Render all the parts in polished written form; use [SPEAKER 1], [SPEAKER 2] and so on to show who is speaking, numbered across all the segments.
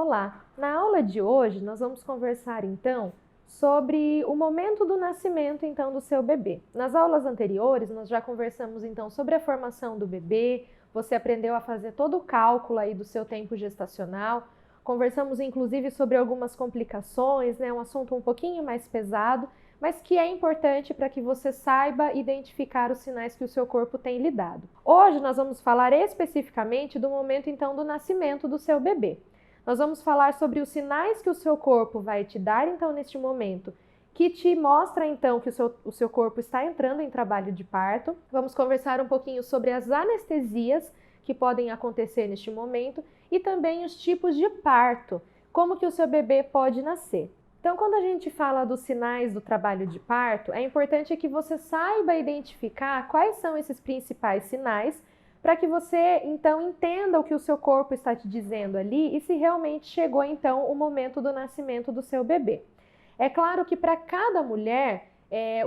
[SPEAKER 1] Olá! Na aula de hoje nós vamos conversar então sobre o momento do nascimento então do seu bebê. Nas aulas anteriores nós já conversamos então sobre a formação do bebê, você aprendeu a fazer todo o cálculo aí do seu tempo gestacional, conversamos inclusive sobre algumas complicações, um assunto um pouquinho mais pesado, mas que é importante para que você saiba identificar os sinais que o seu corpo tem lhe dado. Hoje nós vamos falar especificamente do momento então do nascimento do seu bebê. Nós vamos falar sobre os sinais que o seu corpo vai te dar então neste momento, que te mostra então que o seu corpo está entrando em trabalho de parto. Vamos conversar um pouquinho sobre as anestesias que podem acontecer neste momento e também os tipos de parto, como que o seu bebê pode nascer. Então, quando a gente fala dos sinais do trabalho de parto, é importante que você saiba identificar quais são esses principais sinais para que você, então, entenda o que o seu corpo está te dizendo ali e se realmente chegou, então, o momento do nascimento do seu bebê. É claro que para cada mulher,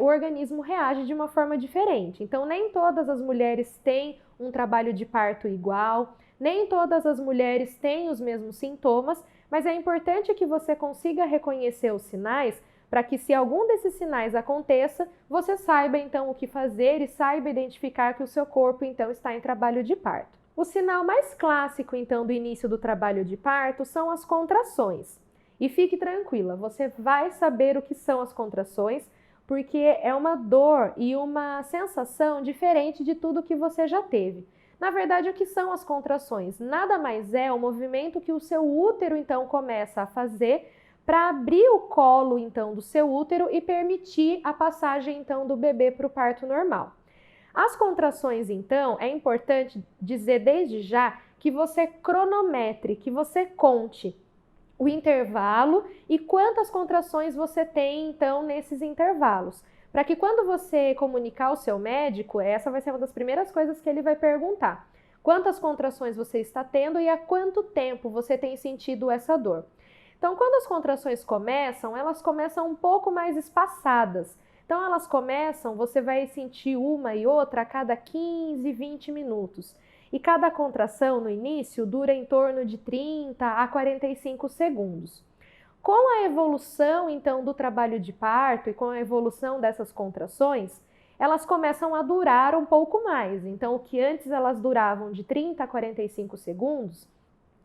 [SPEAKER 1] o organismo reage de uma forma diferente. Então, nem todas as mulheres têm um trabalho de parto igual, nem todas as mulheres têm os mesmos sintomas, mas é importante que você consiga reconhecer os sinais para que, se algum desses sinais aconteça, você saiba então o que fazer e saiba identificar que o seu corpo então está em trabalho de parto. O sinal mais clássico então do início do trabalho de parto são as contrações. E fique tranquila, você vai saber o que são as contrações, porque é uma dor e uma sensação diferente de tudo que você já teve. Na verdade, o que são as contrações? Nada mais é o movimento que o seu útero então começa a fazer para abrir o colo então do seu útero e permitir a passagem então do bebê para o parto normal. As contrações então, é importante dizer desde já que você cronometre, que você conte o intervalo e quantas contrações você tem então nesses intervalos. Para que quando você comunicar ao seu médico, essa vai ser uma das primeiras coisas que ele vai perguntar. Quantas contrações você está tendo e há quanto tempo você tem sentido essa dor? Então, quando as contrações começam, elas começam um pouco mais espaçadas. Então, você vai sentir uma e outra a cada 15, 20 minutos. E cada contração no início dura em torno de 30 a 45 segundos. Com a evolução, então, do trabalho de parto e com a evolução dessas contrações, elas começam a durar um pouco mais. Então, o que antes elas duravam de 30 a 45 segundos,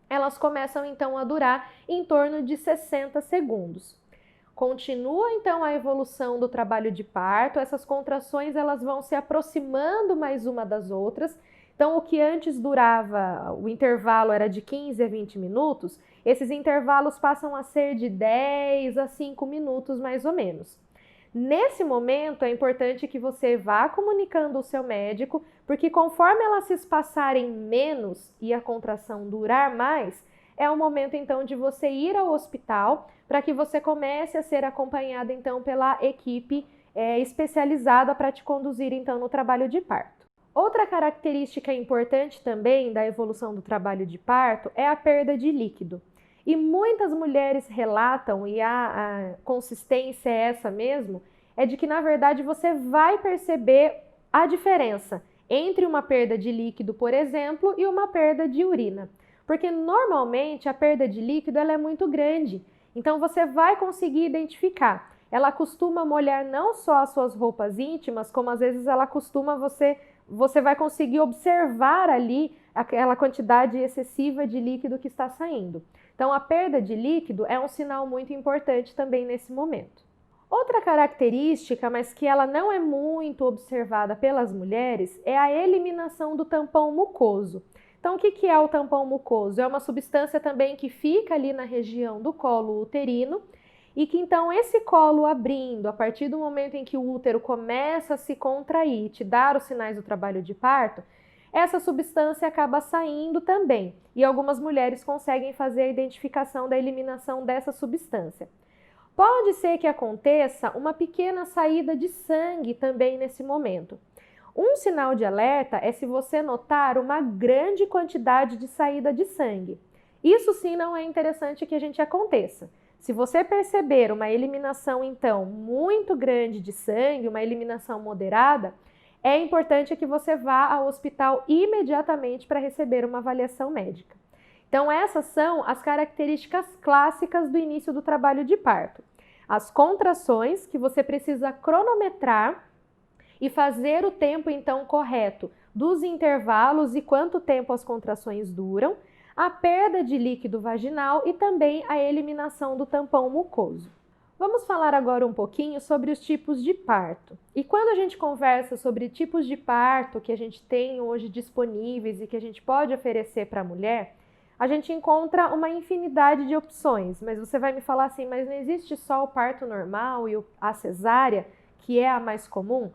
[SPEAKER 1] elas começam, então, a durar em torno de 60 segundos. Continua, então, a evolução do trabalho de parto, essas contrações elas vão se aproximando mais uma das outras. Então, o que antes durava, o intervalo era de 15 a 20 minutos, esses intervalos passam a ser de 10 a 5 minutos, mais ou menos. Nesse momento, é importante que você vá comunicando ao seu médico, porque conforme elas se espaçarem menos e a contração durar mais, é o momento, então, de você ir ao hospital para que você comece a ser acompanhada, então, pela equipe especializada para te conduzir, então, no trabalho de parto. Outra característica importante também da evolução do trabalho de parto é a perda de líquido. E muitas mulheres relatam, e a consistência é essa mesmo, é de que na verdade você vai perceber a diferença entre uma perda de líquido, por exemplo, e uma perda de urina. Porque normalmente a perda de líquido ela é muito grande, então você vai conseguir identificar. Ela costuma molhar não só as suas roupas íntimas, como às vezes ela costuma você vai conseguir observar ali aquela quantidade excessiva de líquido que está saindo. Então, a perda de líquido é um sinal muito importante também nesse momento. Outra característica, mas que ela não é muito observada pelas mulheres, é a eliminação do tampão mucoso. Então, o que é o tampão mucoso? É uma substância também que fica ali na região do colo uterino, e que então esse colo abrindo, a partir do momento em que o útero começa a se contrair, te dar os sinais do trabalho de parto, essa substância acaba saindo também. E algumas mulheres conseguem fazer a identificação da eliminação dessa substância. Pode ser que aconteça uma pequena saída de sangue também nesse momento. Um sinal de alerta é se você notar uma grande quantidade de saída de sangue. Isso sim não é interessante que a gente aconteça. Se você perceber uma eliminação, então, muito grande de sangue, uma eliminação moderada, é importante que você vá ao hospital imediatamente para receber uma avaliação médica. Então, essas são as características clássicas do início do trabalho de parto. As contrações, que você precisa cronometrar e fazer o tempo, então, correto dos intervalos e quanto tempo as contrações duram, a perda de líquido vaginal e também a eliminação do tampão mucoso. Vamos falar agora um pouquinho sobre os tipos de parto. E quando a gente conversa sobre tipos de parto que a gente tem hoje disponíveis e que a gente pode oferecer para a mulher, a gente encontra uma infinidade de opções, mas você vai me falar assim, mas não existe só o parto normal e a cesárea, que é a mais comum?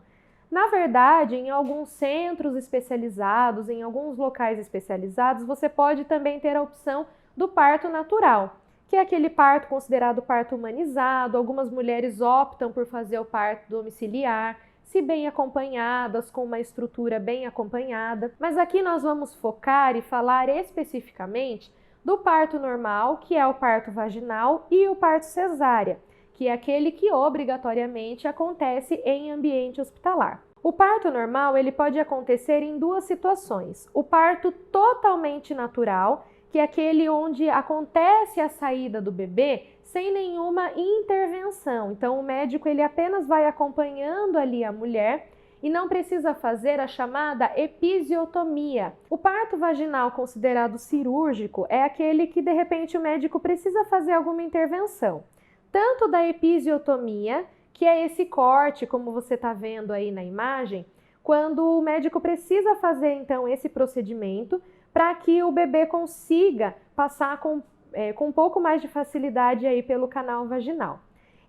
[SPEAKER 1] Na verdade, em alguns centros especializados, em alguns locais especializados, você pode também ter a opção do parto natural, que é aquele parto considerado parto humanizado. Algumas mulheres optam por fazer o parto domiciliar, se bem acompanhadas, com uma estrutura bem acompanhada. Mas aqui nós vamos focar e falar especificamente do parto normal, que é o parto vaginal, e o parto cesárea, que é aquele que obrigatoriamente acontece em ambiente hospitalar. O parto normal, ele pode acontecer em duas situações. O parto totalmente natural, que é aquele onde acontece a saída do bebê sem nenhuma intervenção. Então, o médico ele apenas vai acompanhando ali a mulher e não precisa fazer a chamada episiotomia. O parto vaginal considerado cirúrgico é aquele que, de repente, o médico precisa fazer alguma intervenção. Tanto da episiotomia, que é esse corte, como você está vendo aí na imagem, quando o médico precisa fazer, então, esse procedimento para que o bebê consiga passar com um pouco mais de facilidade aí pelo canal vaginal.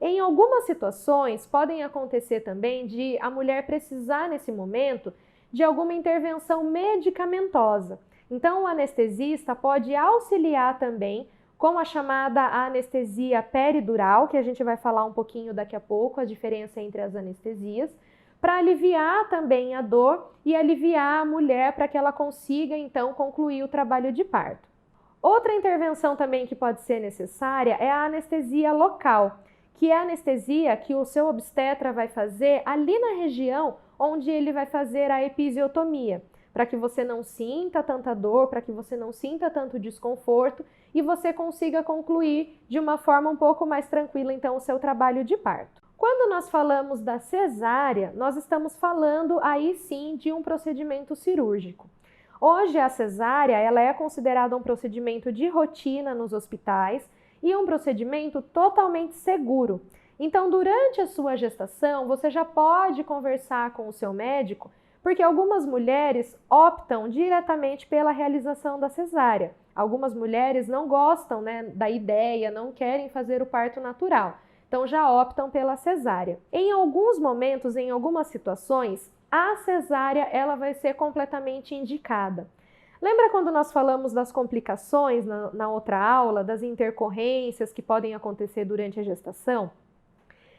[SPEAKER 1] Em algumas situações, podem acontecer também de a mulher precisar, nesse momento, de alguma intervenção medicamentosa. Então, o anestesista pode auxiliar também com a chamada anestesia peridural, que a gente vai falar um pouquinho daqui a pouco, a diferença entre as anestesias, para aliviar também a dor e aliviar a mulher para que ela consiga, então, concluir o trabalho de parto. Outra intervenção também que pode ser necessária é a anestesia local, que é a anestesia que o seu obstetra vai fazer ali na região onde ele vai fazer a episiotomia, para que você não sinta tanta dor, para que você não sinta tanto desconforto e você consiga concluir de uma forma um pouco mais tranquila, então, o seu trabalho de parto. Quando nós falamos da cesárea, nós estamos falando aí sim de um procedimento cirúrgico. Hoje a cesárea ela é considerada um procedimento de rotina nos hospitais e um procedimento totalmente seguro. Então, durante a sua gestação, você já pode conversar com o seu médico, porque algumas mulheres optam diretamente pela realização da cesárea. Algumas mulheres não gostam, da ideia, não querem fazer o parto natural. Então, já optam pela cesárea. Em alguns momentos, em algumas situações, a cesárea ela vai ser completamente indicada. Lembra quando nós falamos das complicações na outra aula, das intercorrências que podem acontecer durante a gestação?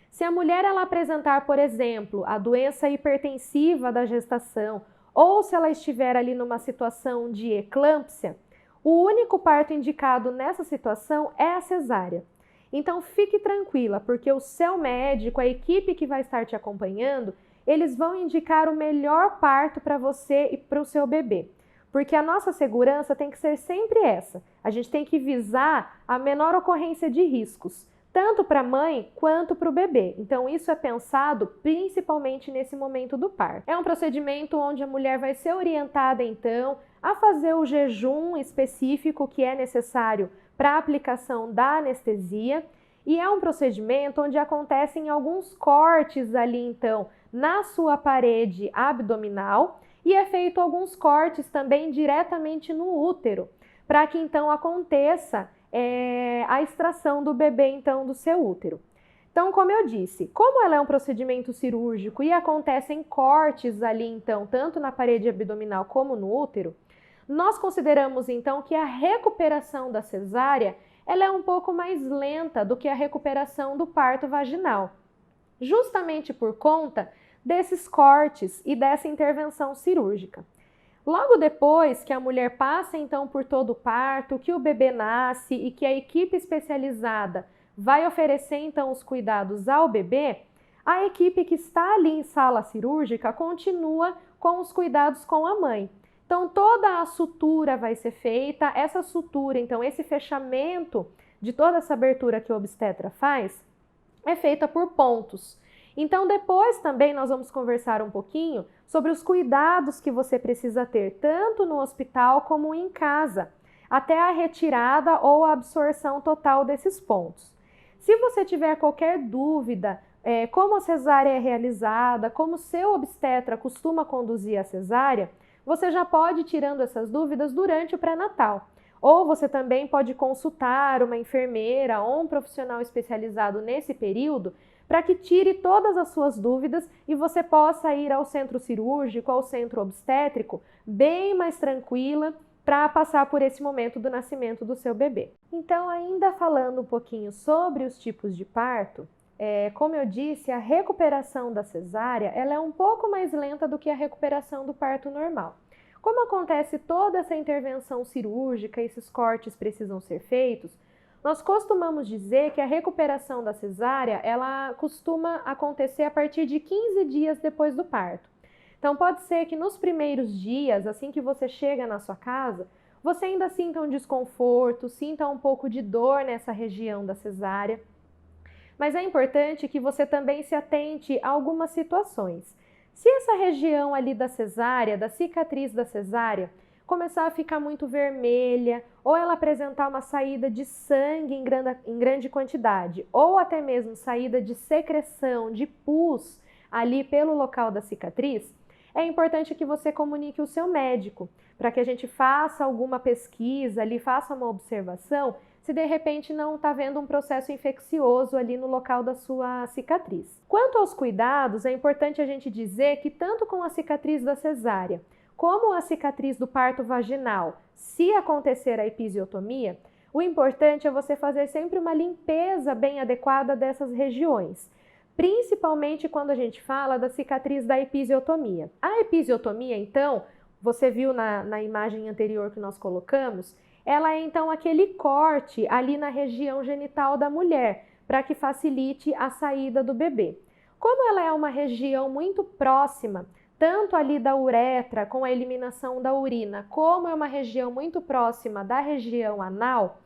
[SPEAKER 1] Se a mulher ela apresentar, por exemplo, a doença hipertensiva da gestação, ou se ela estiver ali numa situação de eclâmpsia, o único parto indicado nessa situação é a cesárea. Então fique tranquila, porque o seu médico, a equipe que vai estar te acompanhando, eles vão indicar o melhor parto para você e para o seu bebê. Porque a nossa segurança tem que ser sempre essa. A gente tem que visar a menor ocorrência de riscos, tanto para a mãe quanto para o bebê. Então isso é pensado principalmente nesse momento do parto. É um procedimento onde a mulher vai ser orientada então a fazer o jejum específico que é necessário para a aplicação da anestesia, e é um procedimento onde acontecem alguns cortes ali então na sua parede abdominal e é feito alguns cortes também diretamente no útero, para que então aconteça a extração do bebê então do seu útero. Então, como eu disse, como ela é um procedimento cirúrgico e acontecem cortes ali então, tanto na parede abdominal como no útero, nós consideramos então que a recuperação da cesárea ela é um pouco mais lenta do que a recuperação do parto vaginal, justamente por conta desses cortes e dessa intervenção cirúrgica. Logo depois que a mulher passa então por todo o parto, que o bebê nasce e que a equipe especializada vai oferecer então os cuidados ao bebê, a equipe que está ali em sala cirúrgica continua com os cuidados com a mãe. Então, toda a sutura vai ser feita, essa sutura, então, esse fechamento de toda essa abertura que o obstetra faz, é feita por pontos. Então, depois também nós vamos conversar um pouquinho sobre os cuidados que você precisa ter, tanto no hospital como em casa, até a retirada ou a absorção total desses pontos. Se você tiver qualquer dúvida, como a cesárea é realizada, como seu obstetra costuma conduzir a cesárea, você já pode ir tirando essas dúvidas durante o pré-natal. Ou você também pode consultar uma enfermeira ou um profissional especializado nesse período para que tire todas as suas dúvidas e você possa ir ao centro cirúrgico, ao centro obstétrico, bem mais tranquila para passar por esse momento do nascimento do seu bebê. Então, ainda falando um pouquinho sobre os tipos de parto, como eu disse, a recuperação da cesárea ela é um pouco mais lenta do que a recuperação do parto normal. Como acontece toda essa intervenção cirúrgica, esses cortes precisam ser feitos, nós costumamos dizer que a recuperação da cesárea, ela costuma acontecer a partir de 15 dias depois do parto. Então pode ser que nos primeiros dias, assim que você chega na sua casa, você ainda sinta um desconforto, sinta um pouco de dor nessa região da cesárea. Mas é importante que você também se atente a algumas situações. Se essa região ali da cesárea, da cicatriz da cesárea, começar a ficar muito vermelha, ou ela apresentar uma saída de sangue em grande quantidade, ou até mesmo saída de secreção, de pus ali pelo local da cicatriz, é importante que você comunique o seu médico, para que a gente faça alguma pesquisa ali, faça uma observação, se de repente não está havendo um processo infeccioso ali no local da sua cicatriz. Quanto aos cuidados, é importante a gente dizer que tanto com a cicatriz da cesárea, como a cicatriz do parto vaginal, se acontecer a episiotomia, o importante é você fazer sempre uma limpeza bem adequada dessas regiões, principalmente quando a gente fala da cicatriz da episiotomia. A episiotomia, então, você viu na imagem anterior que nós colocamos, ela é então aquele corte ali na região genital da mulher, para que facilite a saída do bebê. Como ela é uma região muito próxima, tanto ali da uretra, com a eliminação da urina, como é uma região muito próxima da região anal,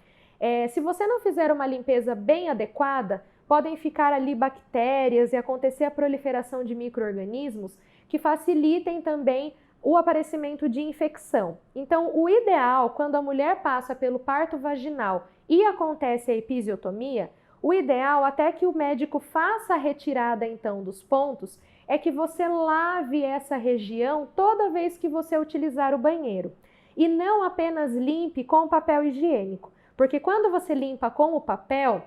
[SPEAKER 1] se você não fizer uma limpeza bem adequada, podem ficar ali bactérias e acontecer a proliferação de micro-organismos que facilitem também o aparecimento de infecção. Então, o ideal, quando a mulher passa pelo parto vaginal e acontece a episiotomia, o ideal, até que o médico faça a retirada então dos pontos, é que você lave essa região toda vez que você utilizar o banheiro. E não apenas limpe com papel higiênico, porque quando você limpa com o papel,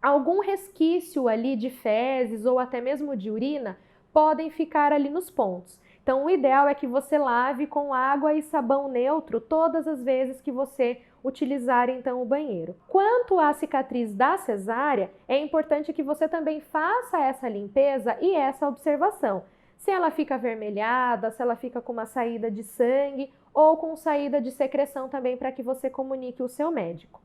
[SPEAKER 1] algum resquício ali de fezes ou até mesmo de urina podem ficar ali nos pontos. Então, o ideal é que você lave com água e sabão neutro todas as vezes que você utilizar então o banheiro. Quanto à cicatriz da cesárea, é importante que você também faça essa limpeza e essa observação. Se ela fica avermelhada, se ela fica com uma saída de sangue ou com saída de secreção também, para que você comunique o seu médico.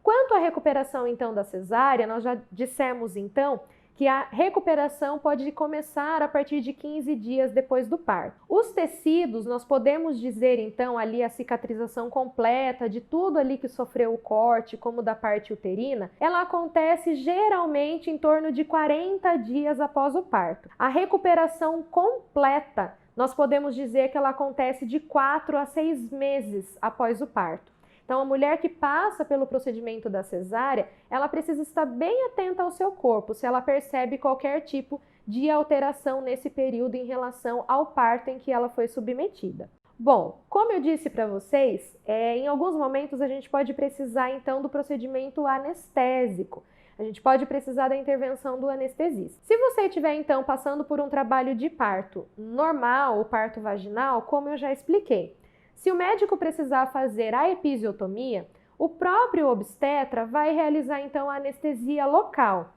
[SPEAKER 1] Quanto à recuperação então da cesárea, nós já dissemos então que a recuperação pode começar a partir de 15 dias depois do parto. Os tecidos, nós podemos dizer então ali a cicatrização completa de tudo ali que sofreu o corte, como da parte uterina, ela acontece geralmente em torno de 40 dias após o parto. A recuperação completa, nós podemos dizer que ela acontece de 4 a 6 meses após o parto. Então, a mulher que passa pelo procedimento da cesárea, ela precisa estar bem atenta ao seu corpo, se ela percebe qualquer tipo de alteração nesse período em relação ao parto em que ela foi submetida. Bom, como eu disse para vocês, em alguns momentos a gente pode precisar então do procedimento anestésico. A gente pode precisar da intervenção do anestesista. Se você estiver então passando por um trabalho de parto normal ou parto vaginal, como eu já expliquei, se o médico precisar fazer a episiotomia, o próprio obstetra vai realizar então a anestesia local,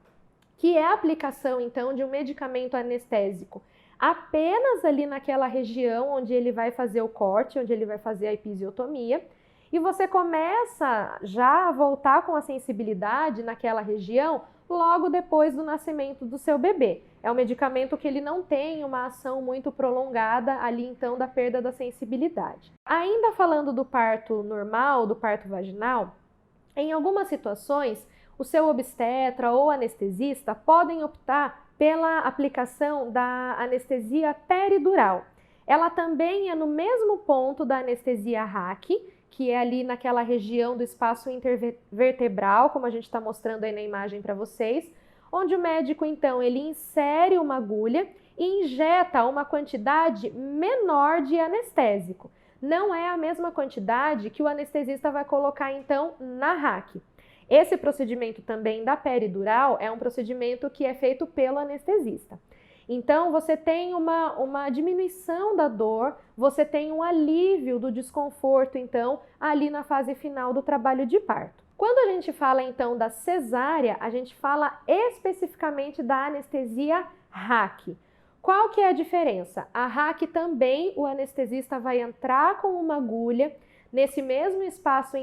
[SPEAKER 1] que é a aplicação então de um medicamento anestésico apenas ali naquela região onde ele vai fazer o corte, onde ele vai fazer a episiotomia, e você começa já a voltar com a sensibilidade naquela região logo depois do nascimento do seu bebê. É um medicamento que ele não tem uma ação muito prolongada ali, então, da perda da sensibilidade. Ainda falando do parto normal, do parto vaginal, em algumas situações, o seu obstetra ou anestesista podem optar pela aplicação da anestesia peridural. Ela também é no mesmo ponto da anestesia RAC, que é ali naquela região do espaço intervertebral, como a gente está mostrando aí na imagem para vocês, onde o médico, então, ele insere uma agulha e injeta uma quantidade menor de anestésico. Não é a mesma quantidade que o anestesista vai colocar, então, na RAC. Esse procedimento também da peridural é um procedimento que é feito pelo anestesista. Então, você tem uma diminuição da dor, você tem um alívio do desconforto, então, ali na fase final do trabalho de parto. Quando a gente fala, então, da cesárea, a gente fala especificamente da anestesia RAC. Qual que é a diferença? A RAC também, o anestesista vai entrar com uma agulha nesse mesmo espaço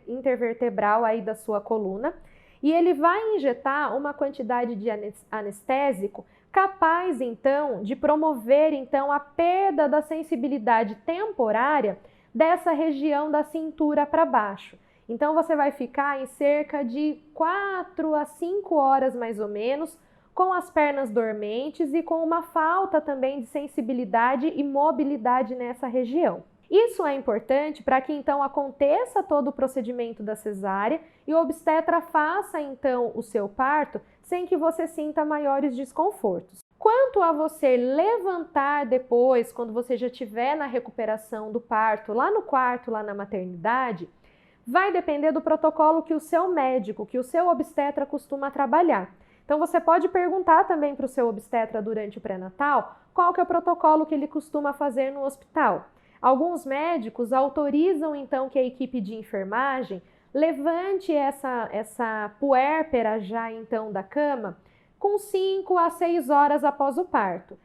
[SPEAKER 1] intervertebral aí da sua coluna e ele vai injetar uma quantidade de anestésico capaz, então, de promover, então, a perda da sensibilidade temporária dessa região da cintura para baixo. Então, você vai ficar em cerca de 4 a 5 horas, mais ou menos, com as pernas dormentes e com uma falta também de sensibilidade e mobilidade nessa região. Isso é importante para que então aconteça todo o procedimento da cesárea e o obstetra faça então o seu parto sem que você sinta maiores desconfortos. Quanto a você levantar depois, quando você já estiver na recuperação do parto, lá no quarto, lá na maternidade, vai depender do protocolo que o seu médico, que o seu obstetra costuma trabalhar. Então você pode perguntar também para o seu obstetra durante o pré-natal qual que é o protocolo que ele costuma fazer no hospital. Alguns médicos autorizam então que a equipe de enfermagem levante essa puérpera já então da cama com 5 a 6 horas após o parto.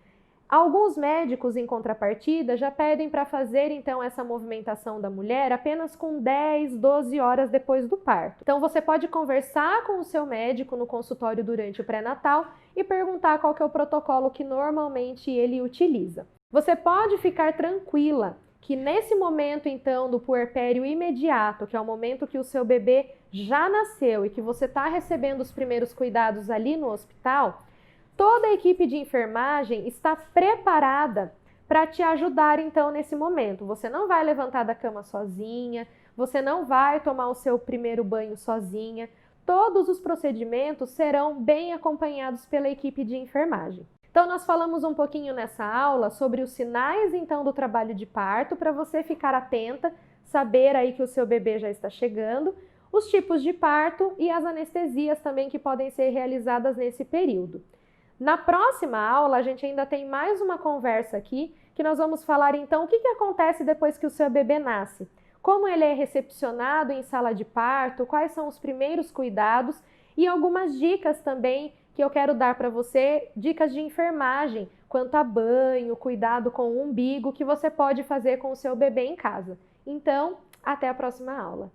[SPEAKER 1] Alguns médicos, em contrapartida, já pedem para fazer então essa movimentação da mulher apenas com 10, 12 horas depois do parto. Então você pode conversar com o seu médico no consultório durante o pré-natal e perguntar qual que é o protocolo que normalmente ele utiliza. Você pode ficar tranquila que nesse momento então do puerpério imediato, que é o momento que o seu bebê já nasceu e que você está recebendo os primeiros cuidados ali no hospital, toda a equipe de enfermagem está preparada para te ajudar então nesse momento. Você não vai levantar da cama sozinha, você não vai tomar o seu primeiro banho sozinha. Todos os procedimentos serão bem acompanhados pela equipe de enfermagem. Então nós falamos um pouquinho nessa aula sobre os sinais então do trabalho de parto para você ficar atenta, saber aí que o seu bebê já está chegando, os tipos de parto e as anestesias também que podem ser realizadas nesse período. Na próxima aula, a gente ainda tem mais uma conversa aqui, que nós vamos falar então o que acontece depois que o seu bebê nasce, como ele é recepcionado em sala de parto, quais são os primeiros cuidados e algumas dicas também que eu quero dar para você, dicas de enfermagem quanto a banho, cuidado com o umbigo, que você pode fazer com o seu bebê em casa. Então, até a próxima aula.